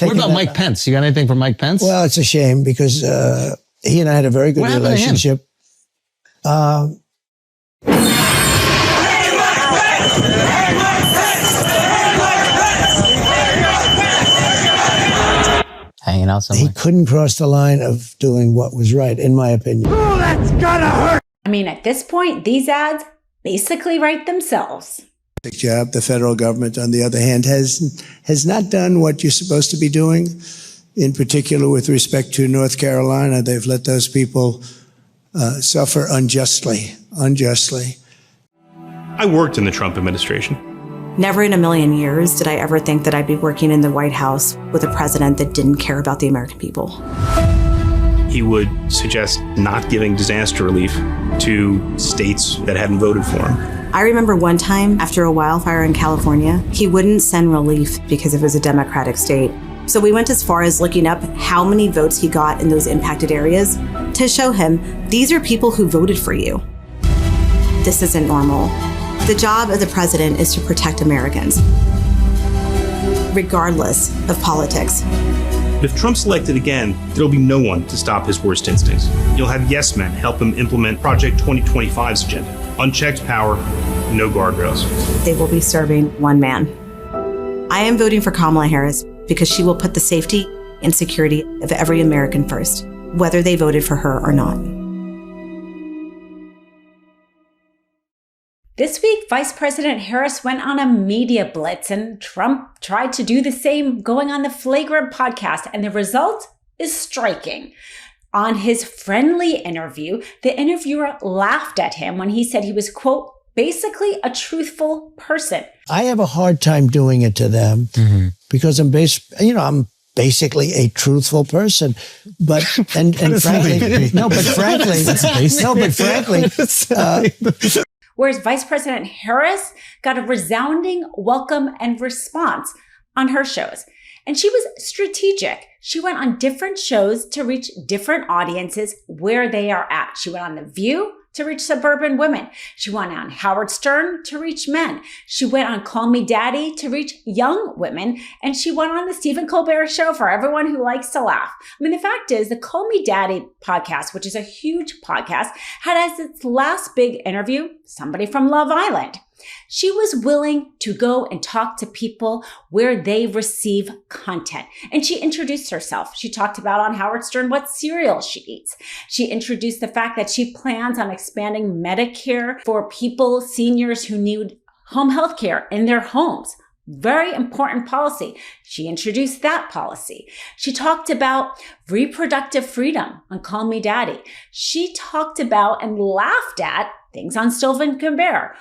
What about Mike Pence? You got anything for Mike Pence? Well, it's a shame because he and I had a very good relationship. Hanging out somewhere. He couldn't cross the line of doing what was right, in my opinion. Oh, that's gotta hurt! I mean, at this point, these ads basically write themselves. Job. The federal government, on the other hand, has not done what you're supposed to be doing. In particular, with respect to North Carolina, they've let those people suffer unjustly. I worked in the Trump administration. Never in a million years did I ever think that I'd be working in the White House with a president that didn't care about the American people. He would suggest not giving disaster relief to states that hadn't voted for him. I remember one time after a wildfire in California, he wouldn't send relief because it was a Democratic state. So we went as far as looking up how many votes he got in those impacted areas to show him these are people who voted for you. This isn't normal. The job of the president is to protect Americans, regardless of politics. If Trump's elected again, there'll be no one to stop his worst instincts. You'll have yes men help him implement Project 2025's agenda. Unchecked power, no guardrails. They will be serving one man. I am voting for Kamala Harris because she will put the safety and security of every American first, whether they voted for her or not. This week, Vice President Harris went on a media blitz, and Trump tried to do the same, going on the Flagrant podcast, and the result is striking. On his friendly interview, the interviewer laughed at him when he said he was, quote, basically a truthful person. I have a hard time doing it to them because I'm basically a truthful person, but frankly, Whereas Vice President Harris got a resounding welcome and response on her shows. And she was strategic. She went on different shows to reach different audiences where they are at. She went on The View to reach suburban women. She went on Howard Stern to reach men. She went on Call Me Daddy to reach young women. And she went on the Stephen Colbert Show for everyone who likes to laugh. I mean, the fact is the Call Me Daddy podcast, which is a huge podcast, had as its last big interview somebody from Love Island. She was willing to go and talk to people where they receive content. And she introduced herself. She talked about on Howard Stern what cereal she eats. She introduced the fact that she plans on expanding Medicare for people, seniors who need home health care in their homes. Very important policy. She introduced that policy. She talked about reproductive freedom on Call Me Daddy. She talked about and laughed at things on Stephen Colbert.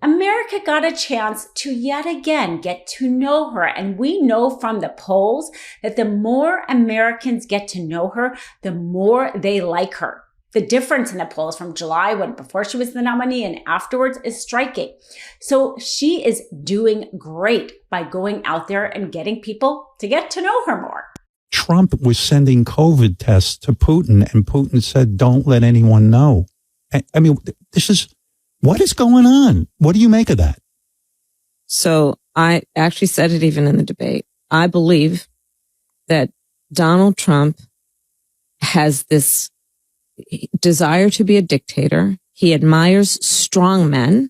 America got a chance to yet again get to know her. And we know from the polls that the more Americans get to know her, the more they like her. The difference in the polls from July, when before she was the nominee and afterwards, is striking. So she is doing great by going out there and getting people to get to know her more. Trump was sending COVID tests to Putin, and Putin said, don't let anyone know. I mean, what is going on? What do you make of that? So I actually said it even in the debate. I believe that Donald Trump has this desire to be a dictator. He admires strong men,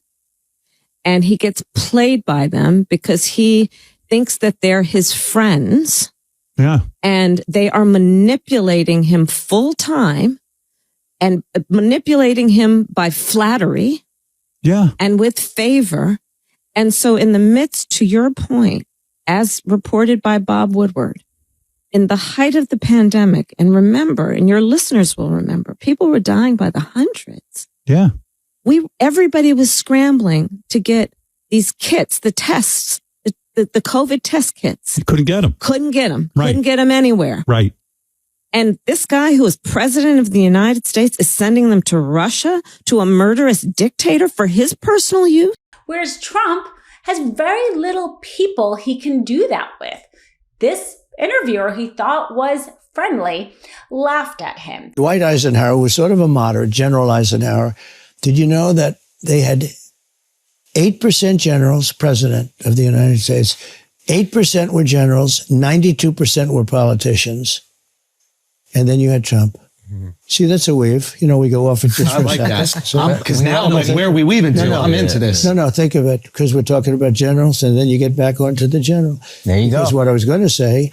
and he gets played by them because he thinks that they're his friends. Yeah. And they are manipulating him full time and manipulating him by flattery. Yeah. And with favor. And so in the midst, to your point, as reported by Bob Woodward, in the height of the pandemic, and remember, and your listeners will remember, people were dying by the hundreds. Yeah. Everybody was scrambling to get these kits, the tests, the COVID test kits. Couldn't get them. Right. Couldn't get them anywhere. Right. And this guy who is president of the United States is sending them to Russia, to a murderous dictator for his personal use. Whereas Trump has very little people he can do that with. This interviewer he thought was friendly laughed at him. Dwight Eisenhower was sort of a moderate, General Eisenhower. Did you know that they had 8% generals, president of the United States, 8% were generals, 92% were politicians, and then you had Trump. See, that's a weave. You know, we go off into I like that. Because now I'm like, where are we weaving to? I'm into this. No, think of it, because we're talking about generals, and then you get back onto the general. There you go. Because what I was going to say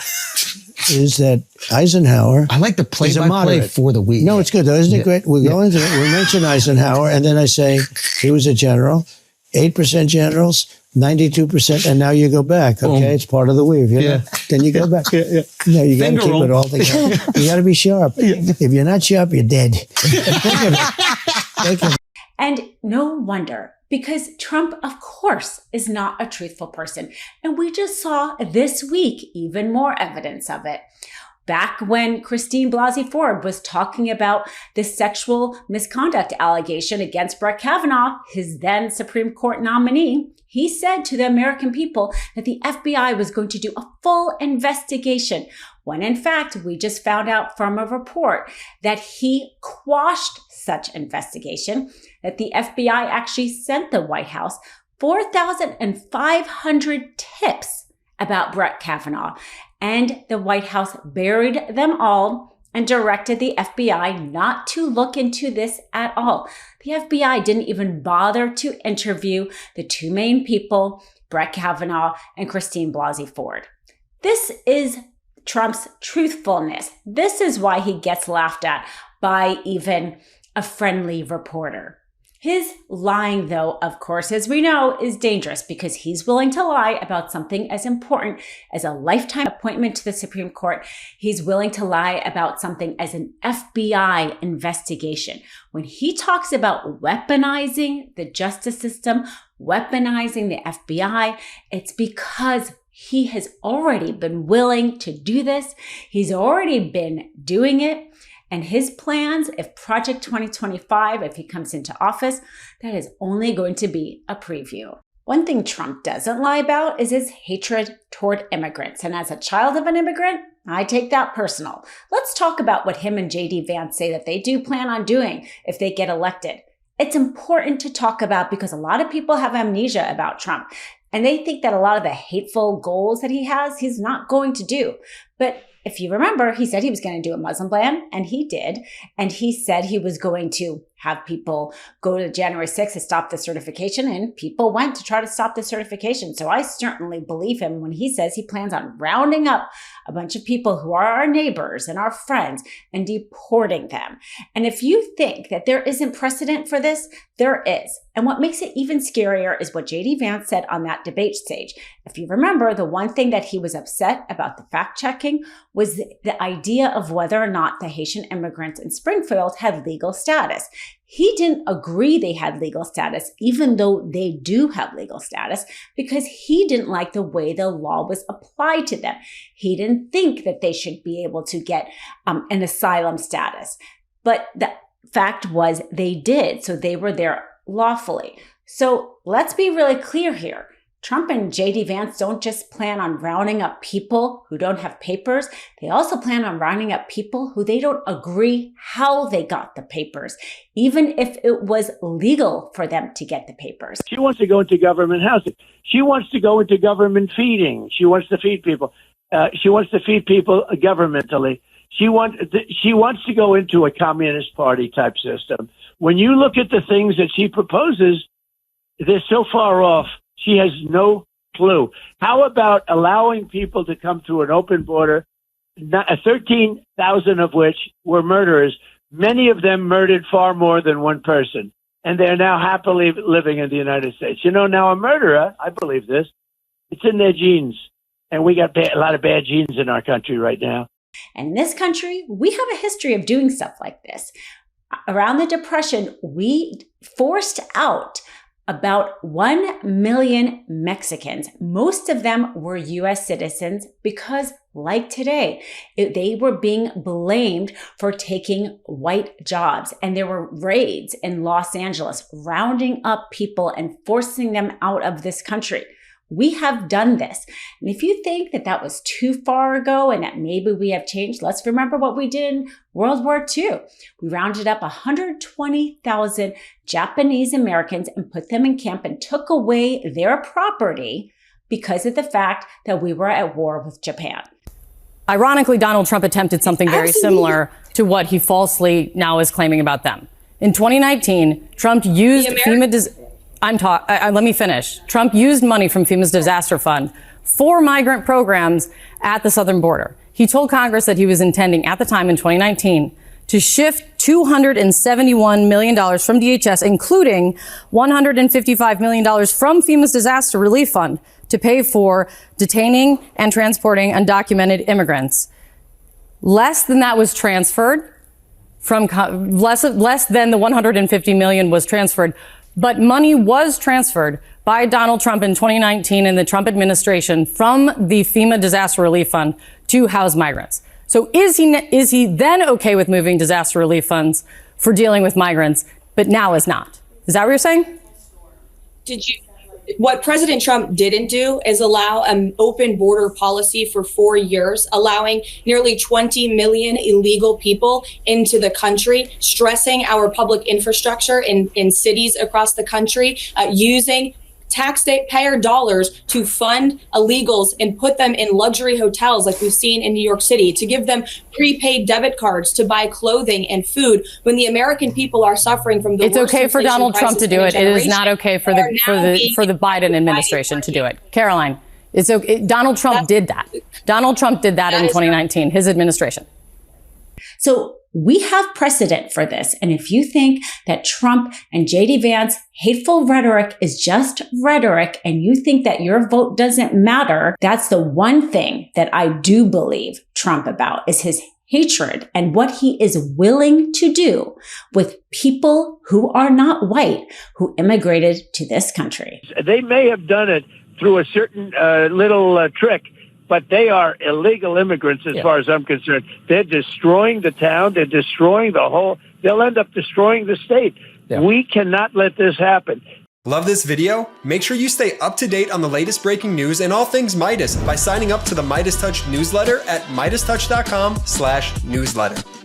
is that Eisenhower. I like the play-by-play for the week. No, it's good, though. Isn't it great? We go into it. We mention Eisenhower, and then I say he was a general, 8% generals, 92%, and now you go back. Okay, Boom. It's part of the weave. You know? Then you go back. No, you got to keep it all together. You got to be sharp. If you're not sharp, you're dead. Think of it. And no wonder, because Trump, of course, is not a truthful person. And we just saw this week even more evidence of it. Back when Christine Blasey Ford was talking about the sexual misconduct allegation against Brett Kavanaugh, his then Supreme Court nominee, he said to the American people that the FBI was going to do a full investigation, when in fact, we just found out from a report that he quashed such investigation, that the FBI actually sent the White House 4,500 tips about Brett Kavanaugh. And the White House buried them all and directed the FBI not to look into this at all. The FBI didn't even bother to interview the two main people, Brett Kavanaugh and Christine Blasey Ford. This is Trump's truthfulness. This is why he gets laughed at by even a friendly reporter. His lying, though, of course, as we know, is dangerous because he's willing to lie about something as important as a lifetime appointment to the Supreme Court. He's willing to lie about something as an FBI investigation. When he talks about weaponizing the justice system, weaponizing the FBI, it's because he has already been willing to do this. He's already been doing it. And his plans, if Project 2025, if he comes into office, that is only going to be a preview. One thing Trump doesn't lie about is his hatred toward immigrants. And as a child of an immigrant, I take that personal. Let's talk about what him and JD Vance say that they do plan on doing if they get elected. It's important to talk about because a lot of people have amnesia about Trump. And they think that a lot of the hateful goals that he has, he's not going to do. But if you remember, he said he was going to do a Muslim ban, and he did. And he said he was going to have people go to January 6th to stop the certification, and people went to try to stop the certification. So I certainly believe him when he says he plans on rounding up a bunch of people who are our neighbors and our friends and deporting them. And if you think that there isn't precedent for this, there is. And what makes it even scarier is what JD Vance said on that debate stage. If you remember, the one thing that he was upset about the fact checking was the idea of whether or not the Haitian immigrants in Springfield had legal status. He didn't agree they had legal status, even though they do have legal status, because he didn't like the way the law was applied to them. He didn't think that they should be able to get an asylum status. But the fact was they did, so they were there lawfully. So let's be really clear here. Trump and JD Vance don't just plan on rounding up people who don't have papers. They also plan on rounding up people who they don't agree how they got the papers, even if it was legal for them to get the papers. She wants to go into government housing. She wants to go into government feeding. She wants to feed people. She wants to feed people governmentally. She wants to go into a Communist Party type system. When you look at the things that she proposes, they're so far off. She has no clue. How about allowing people to come through an open border, 13,000 of which were murderers? Many of them murdered far more than one person, and they're now happily living in the United States. You know, now a murderer, I believe this, it's in their genes, and we got a lot of bad genes in our country right now. And in this country, we have a history of doing stuff like this. Around the Depression, we forced out about 1 million Mexicans. Most of them were U.S. citizens because, like today, they were being blamed for taking white jobs. And there were raids in Los Angeles, rounding up people and forcing them out of this country. We have done this. And if you think that that was too far ago and that maybe we have changed, let's remember what we did in World War II. We rounded up 120,000 Japanese Americans and put them in camp and took away their property because of the fact that we were at war with Japan. Ironically, Donald Trump attempted something very similar to what he falsely now is claiming about them. In 2019, Trump used let me finish. Trump used money from FEMA's disaster fund for migrant programs at the southern border. He told Congress that he was intending at the time in 2019 to shift $271 million from DHS, including $155 million from FEMA's disaster relief fund, to pay for detaining and transporting undocumented immigrants. Less than that was transferred from less than the 150 million was transferred, but money was transferred by Donald Trump in 2019 in the Trump administration from the FEMA disaster relief fund to house migrants. So is he then okay with moving disaster relief funds for dealing with migrants, but now is not? Is that what you're saying? What President Trump didn't do is allow an open border policy for 4 years, allowing nearly 20 million illegal people into the country, stressing our public infrastructure in cities across the country, using taxpayer dollars to fund illegals and put them in luxury hotels like we've seen in New York City, to give them prepaid debit cards to buy clothing and food when the American people are suffering from the worst. It's okay for Donald Trump to do it. It is not okay for the Biden administration to do it. Caroline, it's okay. Donald Trump did that. Donald Trump did that in 2019, his administration. So we have precedent for this. And if you think that Trump and JD Vance hateful rhetoric is just rhetoric and you think that your vote doesn't matter, that's the one thing that I do believe Trump about, is his hatred and what he is willing to do with people who are not white, who immigrated to this country. They may have done it through a certain little trick, but they are illegal immigrants as far as I'm concerned. They're destroying the town. They're destroying the whole. They'll end up destroying the state. Yeah. We cannot let this happen. Love this video? Make sure you stay up to date on the latest breaking news and all things Meidas by signing up to the MeidasTouch newsletter at MeidasTouch.com/newsletter.